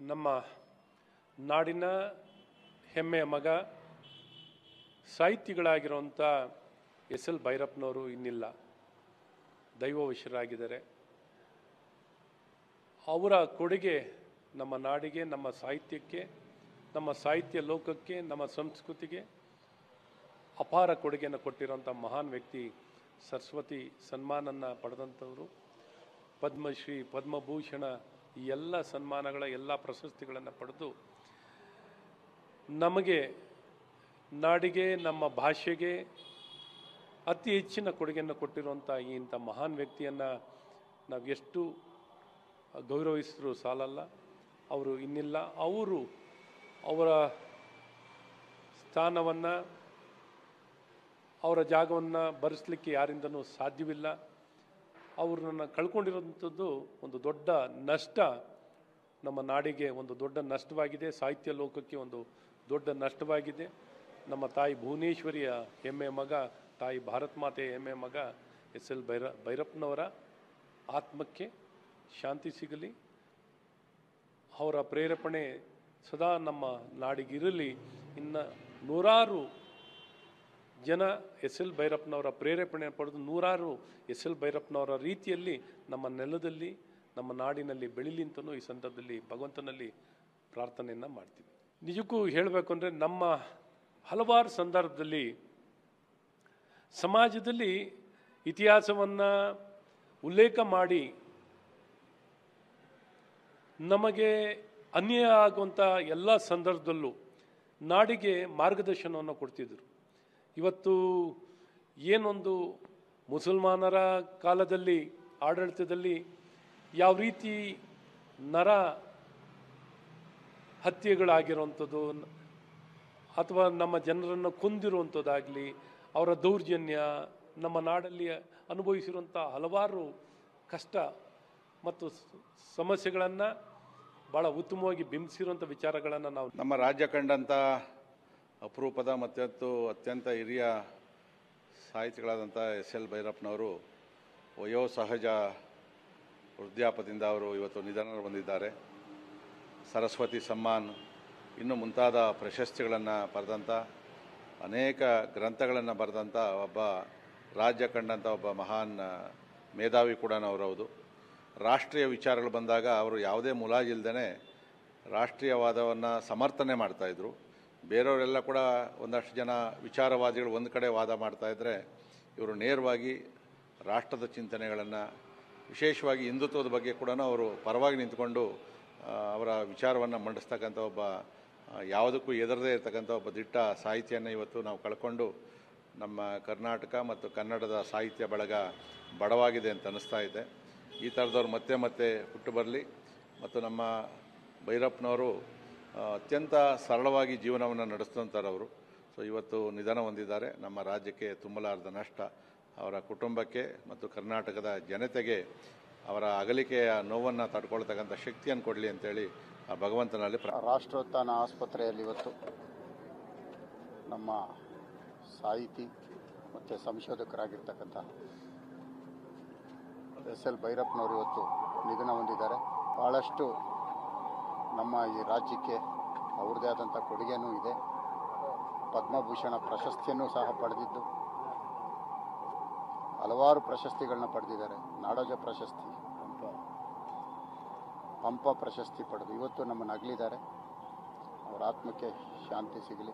ನಮ್ಮ ನಾಡಿನ ಹೆಮ್ಮೆಯ ಮಗ ಸಾಹಿತಿಗಳಾಗಿರುವಂಥ ಎಸ್ ಎಲ್ ಭೈರಪ್ಪನವರು ಇನ್ನಿಲ್ಲ, ದೈವವಶರಾಗಿದ್ದಾರೆ. ಅವರ ಕೊಡುಗೆ ನಮ್ಮ ನಾಡಿಗೆ, ನಮ್ಮ ಸಾಹಿತ್ಯಕ್ಕೆ, ನಮ್ಮ ಸಾಹಿತ್ಯ ಲೋಕಕ್ಕೆ, ನಮ್ಮ ಸಂಸ್ಕೃತಿಗೆ ಅಪಾರ ಕೊಡುಗೆಯನ್ನು ಕೊಟ್ಟಿರುವಂಥ ಮಹಾನ್ ವ್ಯಕ್ತಿ. ಸರಸ್ವತಿ ಸನ್ಮಾನನ್ನು ಪಡೆದಂಥವರು, ಪದ್ಮಶ್ರೀ, ಪದ್ಮಭೂಷಣ ಈ ಎಲ್ಲ ಸನ್ಮಾನಗಳ ಎಲ್ಲ ಪ್ರಶಸ್ತಿಗಳನ್ನು ಪಡೆದು ನಮಗೆ, ನಾಡಿಗೆ, ನಮ್ಮ ಭಾಷೆಗೆ ಅತಿ ಹೆಚ್ಚಿನ ಕೊಡುಗೆಯನ್ನು ಕೊಟ್ಟಿರುವಂಥ ಇಂಥ ಮಹಾನ್ ವ್ಯಕ್ತಿಯನ್ನು ನಾವು ಎಷ್ಟು ಗೌರವಿಸಿದ್ರು ಸಾಲಲ್ಲ. ಅವರು ಇನ್ನಿಲ್ಲ. ಅವರ ಸ್ಥಾನವನ್ನು, ಅವರ ಜಾಗವನ್ನು ಭರಿಸಲಿಕ್ಕೆ ಯಾರಿಂದನೂ ಸಾಧ್ಯವಿಲ್ಲ. ಅವ್ರನ್ನ ಕಳ್ಕೊಂಡಿರೋಂಥದ್ದು ಒಂದು ದೊಡ್ಡ ನಷ್ಟ, ನಮ್ಮ ನಾಡಿಗೆ ಒಂದು ದೊಡ್ಡ ನಷ್ಟವಾಗಿದೆ, ಸಾಹಿತ್ಯ ಲೋಕಕ್ಕೆ ಒಂದು ದೊಡ್ಡ ನಷ್ಟವಾಗಿದೆ. ನಮ್ಮ ತಾಯಿ ಭುವನೇಶ್ವರಿಯ ಹೆಮ್ಮೆಯ ಮಗ, ತಾಯಿ ಭಾರತ ಮಾತೆಯ ಹೆಮ್ಮೆಯ ಮಗ ಎಸ್ ಎಲ್ ಭೈರಪ್ಪನವರ ಆತ್ಮಕ್ಕೆ ಶಾಂತಿ ಸಿಗಲಿ. ಅವರ ಪ್ರೇರೇಪಣೆ ಸದಾ ನಮ್ಮ ನಾಡಿಗಿರಲಿ. ಇನ್ನು ನೂರಾರು ಜನ ಎಸ್ ಎಲ್ ಭೈರಪ್ಪನವರ ಪ್ರೇರೇಪಣೆ ಪಡೆದು ನೂರಾರು ಎಸ್ ಎಲ್ ಭೈರಪ್ಪನವರ ರೀತಿಯಲ್ಲಿ ನಮ್ಮ ನೆಲದಲ್ಲಿ, ನಮ್ಮ ನಾಡಿನಲ್ಲಿ ಬೆಳೀಲಿ ಅಂತಲೂ ಈ ಸಂದರ್ಭದಲ್ಲಿ ಭಗವಂತನಲ್ಲಿ ಪ್ರಾರ್ಥನೆಯನ್ನು ಮಾಡ್ತೀವಿ. ನಿಜಕ್ಕೂ ಹೇಳಬೇಕು ಅಂದರೆ, ನಮ್ಮ ಹಲವಾರು ಸಂದರ್ಭದಲ್ಲಿ ಸಮಾಜದಲ್ಲಿ ಇತಿಹಾಸವನ್ನು ಉಲ್ಲೇಖ ಮಾಡಿ ನಮಗೆ ಅನ್ಯಾಯ ಆಗುವಂಥ ಎಲ್ಲ ಸಂದರ್ಭದಲ್ಲೂ ನಾಡಿಗೆ ಮಾರ್ಗದರ್ಶನವನ್ನು ಕೊಡ್ತಿದ್ದರು. ಇವತ್ತು ಏನೊಂದು ಮುಸಲ್ಮಾನರ ಕಾಲದಲ್ಲಿ, ಆಡಳಿತದಲ್ಲಿ ಯಾವ ರೀತಿ ನರ ಹತ್ಯೆಗಳಾಗಿರುವಂಥದ್ದು ಅಥವಾ ನಮ್ಮ ಜನರನ್ನು ಕೊಂದಿರುವಂಥದ್ದಾಗಲಿ, ಅವರ ದೌರ್ಜನ್ಯ, ನಮ್ಮ ನಾಡಲ್ಲಿ ಅನುಭವಿಸಿರುವಂಥ ಹಲವಾರು ಕಷ್ಟ ಮತ್ತು ಸಮಸ್ಯೆಗಳನ್ನು ಭಾಳ ಉತ್ತಮವಾಗಿ ಬಿಂಬಿಸಿರುವಂಥ ವಿಚಾರಗಳನ್ನು ನಾವು ನಮ್ಮ ರಾಜ್ಯ ಕಂಡಂಥ ಅಪರೂಪದ ಮತ್ತು ಅತ್ಯಂತ ಹಿರಿಯ ಸಾಹಿತಿಗಳಾದಂಥ ಎಸ್ ಎಲ್ ಭೈರಪ್ಪನವರು ವಯೋಸಹಜ ವೃದ್ಧಾಪದಿಂದ ಅವರು ಇವತ್ತು ನಿಧನ ಹೊಂದಿದ್ದಾರೆ. ಸರಸ್ವತಿ ಸಮ್ಮಾನ್ ಇನ್ನೂ ಮುಂತಾದ ಪ್ರಶಸ್ತಿಗಳನ್ನು ಪಡೆದಂಥ, ಅನೇಕ ಗ್ರಂಥಗಳನ್ನು ಬರೆದಂಥ ಒಬ್ಬ ರಾಜ್ಯ ಕಂಡಂಥ ಒಬ್ಬ ಮಹಾನ್ ಮೇಧಾವಿ ಕೂಡ ಅವರವುದು. ರಾಷ್ಟ್ರೀಯ ವಿಚಾರಗಳು ಬಂದಾಗ ಅವರು ಯಾವುದೇ ಮುಲಾಜಿಲ್ದೇ ರಾಷ್ಟ್ರೀಯವಾದವನ್ನು ಸಮರ್ಥನೆ ಮಾಡ್ತಾಯಿದ್ರು. ಬೇರೆಯವರೆಲ್ಲ ಕೂಡ ಒಂದಷ್ಟು ಜನ ವಿಚಾರವಾದಿಗಳು ಒಂದು ಕಡೆ ವಾದ ಮಾಡ್ತಾಯಿದ್ರೆ, ಇವರು ನೇರವಾಗಿ ರಾಷ್ಟ್ರದ ಚಿಂತನೆಗಳನ್ನು, ವಿಶೇಷವಾಗಿ ಹಿಂದುತ್ವದ ಬಗ್ಗೆ ಕೂಡ ಅವರು ಪರವಾಗಿ ನಿಂತ್ಕೊಂಡು ಅವರ ವಿಚಾರವನ್ನು ಮಂಡಿಸ್ತಕ್ಕಂಥ ಒಬ್ಬ, ಯಾವುದಕ್ಕೂ ಹೆದರದೇ ಇರತಕ್ಕಂಥ ಒಬ್ಬ ದಿಟ್ಟ ಸಾಹಿತ್ಯವನ್ನು ಇವತ್ತು ನಾವು ಕಳ್ಕೊಂಡು ನಮ್ಮ ಕರ್ನಾಟಕ ಮತ್ತು ಕನ್ನಡದ ಸಾಹಿತ್ಯ ಬಳಗ ಬಡವಾಗಿದೆ ಅಂತ ಅನ್ನಿಸ್ತಾ ಇದೆ. ಈ ಥರದವ್ರು ಮತ್ತೆ ಮತ್ತೆ ಹುಟ್ಟು ಬರಲಿ. ಮತ್ತು ನಮ್ಮ ಭೈರಪ್ಪನವರು ಅತ್ಯಂತ ಸರಳವಾಗಿ ಜೀವನವನ್ನು ನಡೆಸಿದಂಥವ್ರವರು. ಸೊ ಇವತ್ತು ನಿಧನ ಹೊಂದಿದ್ದಾರೆ. ನಮ್ಮ ರಾಜ್ಯಕ್ಕೆ ತುಂಬಲಾರದ ನಷ್ಟ. ಅವರ ಕುಟುಂಬಕ್ಕೆ ಮತ್ತು ಕರ್ನಾಟಕದ ಜನತೆಗೆ ಅವರ ಅಗಲಿಕೆಯ ನೋವನ್ನು ತಡ್ಕೊಳ್ತಕ್ಕಂಥ ಶಕ್ತಿಯನ್ನು ಕೊಡಲಿ ಅಂತೇಳಿ ಆ ಭಗವಂತನಲ್ಲಿ ರಾಷ್ಟ್ರೋತ್ಥಾನ ಆಸ್ಪತ್ರೆಯಲ್ಲಿ ಇವತ್ತು ನಮ್ಮ ಸಾಹಿತಿ ಮತ್ತು ಸಂಶೋಧಕರಾಗಿರ್ತಕ್ಕಂಥ ಎಸ್ ಎಲ್ ಭೈರಪ್ಪನವರು ಇವತ್ತು ನಿಧನ ಹೊಂದಿದ್ದಾರೆ. ಭಾಳಷ್ಟು ನಮ್ಮ ಈ ರಾಜ್ಯಕ್ಕೆ ಅವ್ರದ್ದೇ ಆದಂಥ ಕೊಡುಗೆಯೂ ಇದೆ. ಪದ್ಮಭೂಷಣ ಪ್ರಶಸ್ತಿಯನ್ನು ಸಹ ಪಡೆದಿದ್ದು, ಹಲವಾರು ಪ್ರಶಸ್ತಿಗಳನ್ನ ಪಡೆದಿದ್ದಾರೆ. ನಾಡೋಜ ಪ್ರಶಸ್ತಿ, ಪಂಪ ಪ್ರಶಸ್ತಿ ಪಡೆದು ಇವತ್ತು ನಮ್ಮನ್ನು ಅಗಲಿದ್ದಾರೆ. ಅವರ ಆತ್ಮಕ್ಕೆ ಶಾಂತಿ ಸಿಗಲಿ.